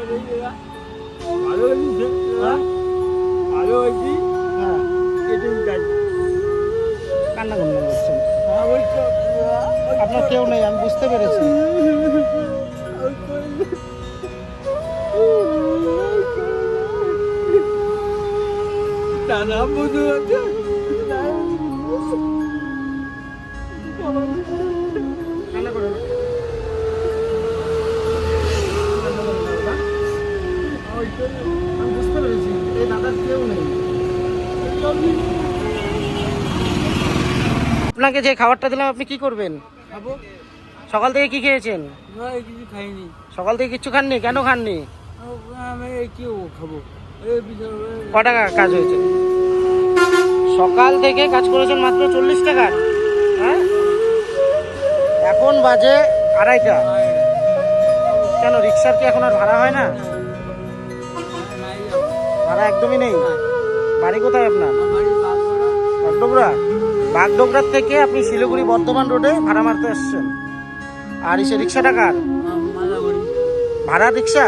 ভালো হয়েছে, ভালো হয়েছি। হ্যাঁ, এটাই চাই। কান্না কান্না করছেন। আপনার কেউ নেই, আমি বুঝতে পেরেছি। দাদা বুঝতে পারছে কান্না করেন না। কান্না করেন না বাবা। আমি বুঝতে পেরেছি, এই দাদার কেউ নেই। আপনাকে যে খাবারটা দিলাম আপনি কি করবেন? খাবো। সকাল থেকে কি খেয়েছেন? কিছু খাইনি। সকাল থেকে কিচ্ছু খাননি? কেন খাননি? আমি কি খাবো? ক টাকা কাজ হয়েছে? সকাল থেকে কাজ করেছেন মাত্র 40 টাকার। হ্যাঁ, এখন বাজে 2:30টা। কেন, রিক্সার কি এখন আর ভাড়া হয় না? ভাড়া একদমই নেই। বাড়ি কোথায় আপনার? বাগডোগরা। বাগডোগরার থেকে আপনি শিলিগুড়ি বর্ধমান রোডে ভাড়া মারতে আসছেন। আর এসে রিক্সা টাকার ভাড়া, রিক্সা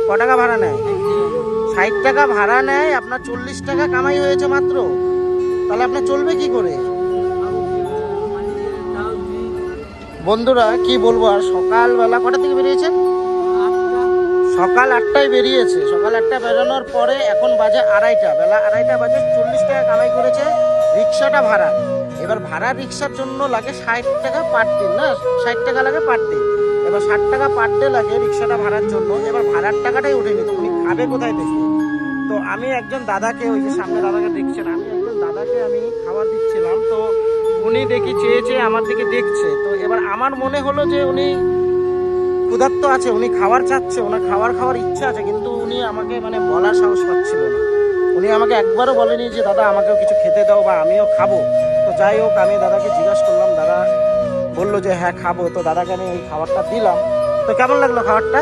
ক টাকা ভাড়া নেয়? 60 টাকা ভাড়া নেয়। আপনার 40 টাকা কামাই হয়েছে মাত্র। তাহলে আপনার চলবে কি করে? বন্ধুরা কি বলবো আর, সকালবেলা কটা থেকে বেরিয়েছেন? সকাল 8টায় বেরিয়েছে। সকাল 8টায় বেরোনোর পরে এখন বাজে 2:30টা। বেলা 2:30টা বাজে, 40 টাকা কামাই করেছে রিক্সাটা ভাড়া। এবার ভাড়া রিক্সার জন্য লাগে 60 টাকা পার দিন, না 60 টাকা লাগে পার দিন। এবার 60 টাকা পার ডে লাগে রিক্সাটা ভাড়ার জন্য। এবার ভাড়ার টাকাটাই ওঠেনি, তো উনি খাবে কোথায় থেকে? তো আমি একজন দাদাকে, ওই যে সামনে দাদাকে দেখছেন, আমি একজন দাদাকে আমি খাবার দিচ্ছিলাম। তো উনি দেখি চেয়ে চেয়ে আমার দিকে দেখছে। তো এবার আমার মনে হলো যে উনি ক্ষুধার্ত আছে, উনি খাবার চাচ্ছে, ওনার খাওয়ার ইচ্ছা আছে, কিন্তু উনি আমাকে মানে বলার সাহস পাচ্ছিল না। উনি আমাকে একবারও বলেনি যে দাদা আমাকেও কিছু খেতে দাও বা আমিও খাবো। তো যাই হোক, আমি দাদাকে জিজ্ঞাসা করলাম, দাদা বললো যে হ্যাঁ খাবো। তো দাদাকে আমি এই খাবারটা দিলাম। তো কেমন লাগলো খাবারটা?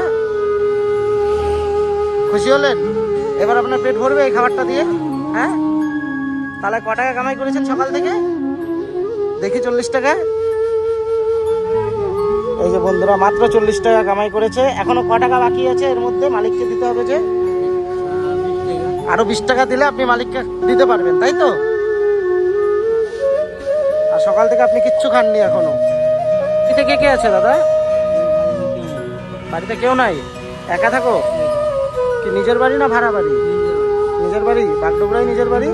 খুশি হলেন? এবার আপনার পেট ভরবে এই খাবারটা দিয়ে? হ্যাঁ, তাহলে ক টাকা কামাই করেছেন সকাল থেকে? দেখি 40 টাকা। এই যে বন্ধুরা, মাত্র 40 টাকা কামাই করেছে। এখনো ক টাকা বাকি আছে এর মধ্যে মালিককে দিতে হবে? যে আরো 20 টাকা দিলে আপনি মালিককে দিতে পারবেন, তাই তো? আর সকাল থেকে আপনি কিচ্ছু খাননি এখনো। বাড়িতে কে কে আছে দাদা? বাড়িতে কেউ নাই, একা থাকো? কি নিজের বাড়ি না ভাড়া বাড়ি? নিজের বাড়ি, বাগডোগরাই নিজের বাড়ি।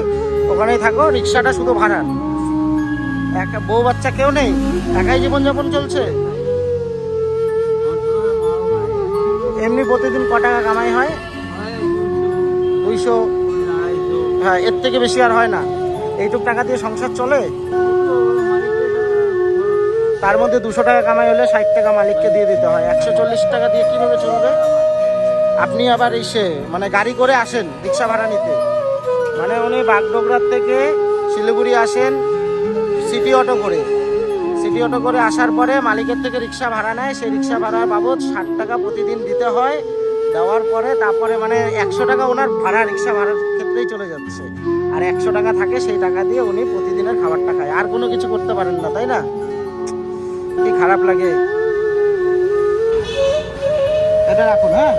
ওখানেই থাকো, রিক্সাটা শুধু ভাড়া। একা, বউ বাচ্চা কেউ নেই, একাই জীবনযাপন চলছে। এমনি প্রতিদিন ক টাকা কামাই হয়? 200। হ্যাঁ, এর থেকে বেশি আর হয় না। এইটুক টাকা দিয়ে সংসার চলে? তার মধ্যে 200 টাকা কামাই হলে 60 টাকা মালিককে দিয়ে দিতে হয়। 140 টাকা দিয়ে কিভাবে চলবে? আপনি আবার এসে মানে গাড়ি করে আসেন রিক্সা ভাড়া নিতে, মানে উনি বাগডোগরার থেকে শিলিগুড়ি আসেন সিটি অটো করে। সিটি অটো করে আসার পরে মালিকের থেকে রিক্সা ভাড়া নেয়। সেই রিক্সা ভাড়া বাবদ 60 টাকা প্রতিদিন দিতে হয়। দেওয়ার পরে তারপরে মানে 100 টাকা ওনার ভাড়া, রিক্সা ভাড়ার ক্ষেত্রেই চলে যাচ্ছে। আর 100 টাকা থাকে, সেই টাকা দিয়ে উনি প্রতিদিনের খাবারটা খায়। আর কোনো কিছু করতে পারেন না, তাই না? কি খারাপ লাগে। এটা রাখুন। হ্যাঁ,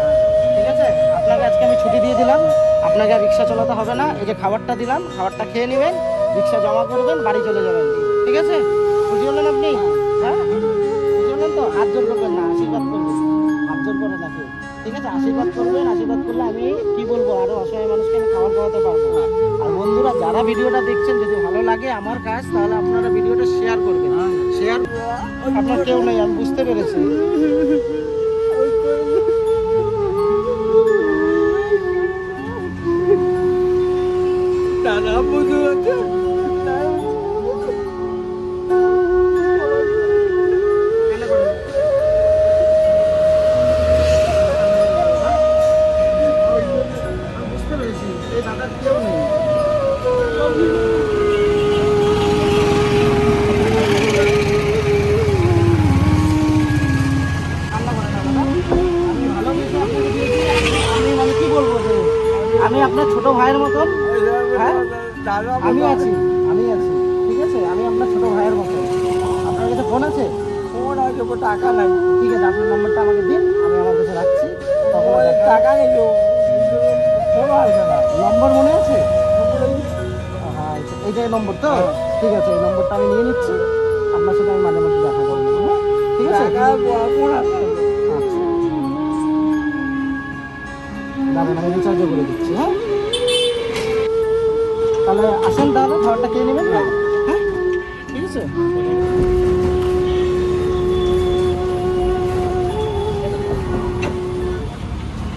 ঠিক আছে, আপনাকে আজকে আমি ছুটি দিয়ে দিলাম। আপনাকে আর রিক্সা চালাতে হবে না। এই যে খাবারটা দিলাম, খাবারটা খেয়ে নেবেন, রিক্সা জমা করবেন, বাড়ি চলে যাবেন। ঠিক আছে? খুশি হলেন আপনি? হ্যাঁ, খুশি হলেন তো? হাত জোর করবেন না, আশীর্বাদ করবেন। হাত জোর করে নাকি? ঠিক আছে, আশীর্বাদ করবেন। আশীর্বাদ করলে আমি কি বলবো, আরো অসহায় মানুষকে আমি খাবার খাওয়াতে পারবো। আর বন্ধুরা যারা ভিডিওটা দেখছেন, যদি ভালো লাগে আমার কাজ, তাহলে আপনারা ভিডিওটা শেয়ার করবেন। শেয়ার, আপনার কেউ নেই, আমি বুঝতে পেরেছি। দাদা বুঝতে পারছে বুঝতে পেরেছি, এই দাদার কেউ নেই। আমি কি বলবো যে আমি আপনার ছোট ভাইয়ের মতন। হ্যাঁ, আমি আছি, ঠিক আছে, আমি আপনার ছোট ভাইয়ের মতন। আপনার কাছে ফোন আছে? ফোন আছে, টাকা নাই। ঠিক আছে, আপনার নম্বরটা আমাকে দিন, আমি আমার কাছে রাখছি। তখন টাকাগুলো দেন। টাকা নেই তো ফোন আসবে না নম্বর মনে আছে? হ্যাঁ, এইটাই নম্বর তো? ঠিক আছে, এই নম্বরটা আমি নিয়ে নিচ্ছি, আপনার সাথে আমি মাঝে মধ্যে দেখা করে নেবো, হ্যাঁ? ঠিক আছে? টাকা ফোন আসবে আচ্ছা, দাঁড়ান আমি রিচার্জও করে দিচ্ছি, হ্যাঁ? তাহলে আসেন, তাহলে খাবারটা খেয়ে নেবেন না?